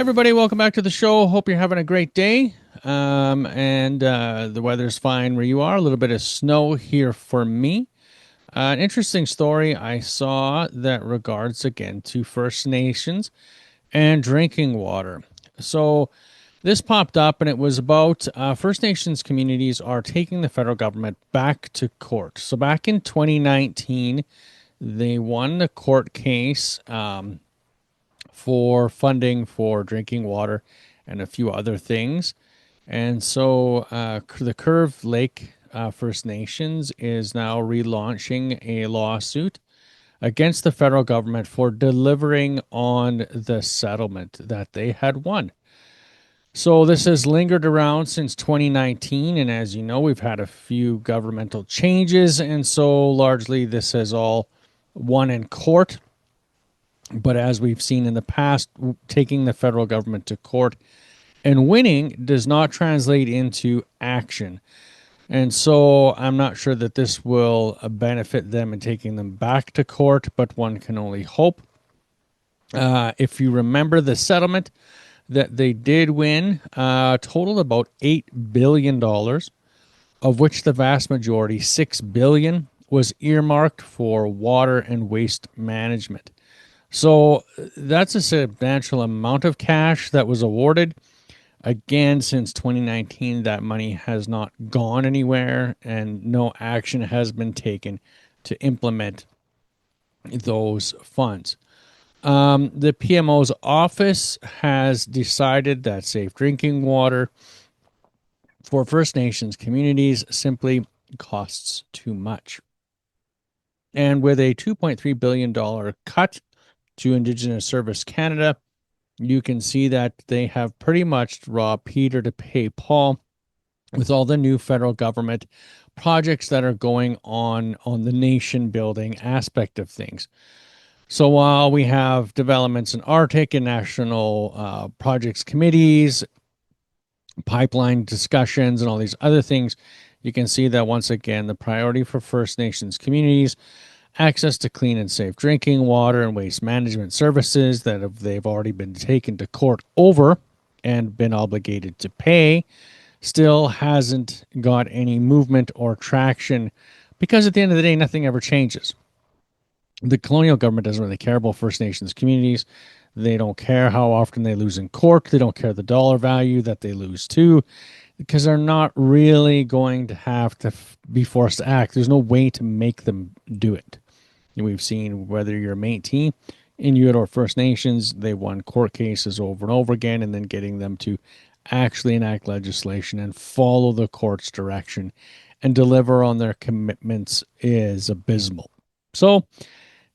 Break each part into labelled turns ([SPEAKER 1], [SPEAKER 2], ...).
[SPEAKER 1] Everybody, welcome back to the show. Hope you're having a great day. And the weather's fine where you are. A little bit of snow here for me. An interesting story I saw that regards again to First Nations and drinking water. So this popped up and it was about First Nations communities are taking the federal government back to court. So back in 2019, they won the court case for funding for drinking water and a few other things. And so the Curve Lake First Nations is now relaunching a lawsuit against the federal government for delivering on the settlement that they had won. So this has lingered around since 2019, and as you know, we've had a few governmental changes, and so largely this has all won in court. But as we've seen in the past, taking the federal government to court and winning does not translate into action. And so I'm not sure that this will benefit them in taking them back to court, but one can only hope. If you remember the settlement that they did win, totaled about $8 billion, of which the vast majority, $6 billion, was earmarked for water and waste management. So that's a substantial amount of cash that was awarded. Again, since 2019, that money has not gone anywhere and no action has been taken to implement those funds. The PMO's office has decided that safe drinking water for First Nations communities simply costs too much. And with a $2.3 billion cut to Indigenous Service Canada, you can see that they have pretty much robbed Peter to pay Paul with all the new federal government projects that are going on the nation building aspect of things. So while we have developments in Arctic and national projects committees, pipeline discussions, and all these other things, you can see that once again, the priority for First Nations communities, access to clean and safe drinking water and waste management services that they've already been taken to court over and been obligated to pay, still hasn't got any movement or traction because at the end of the day, nothing ever changes. The colonial government doesn't really care about First Nations communities. They don't care how often they lose in court. They don't care the dollar value that they lose to, because they're not really going to have to be forced to act. There's no way to make them do it. And we've seen whether you're Métis, Inuit, or First Nations, they won court cases over and over again, and then getting them to actually enact legislation and follow the court's direction and deliver on their commitments is abysmal. So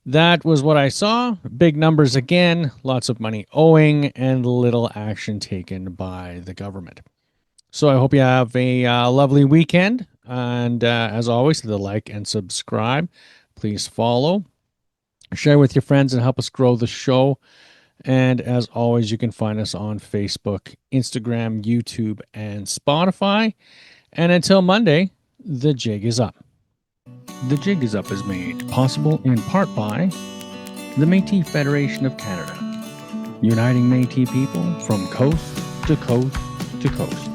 [SPEAKER 1] that was what I saw. Big numbers again, lots of money owing, and little action taken by the government. So I hope you have a lovely weekend. And as always, the like and subscribe. Please follow, share with your friends, and help us grow the show. And as always, you can find us on Facebook, Instagram, YouTube, and Spotify. And until Monday, the jig is up. The Jig is Up is made possible in part by the Métis Federation of Canada, uniting Métis people from coast to coast to coast.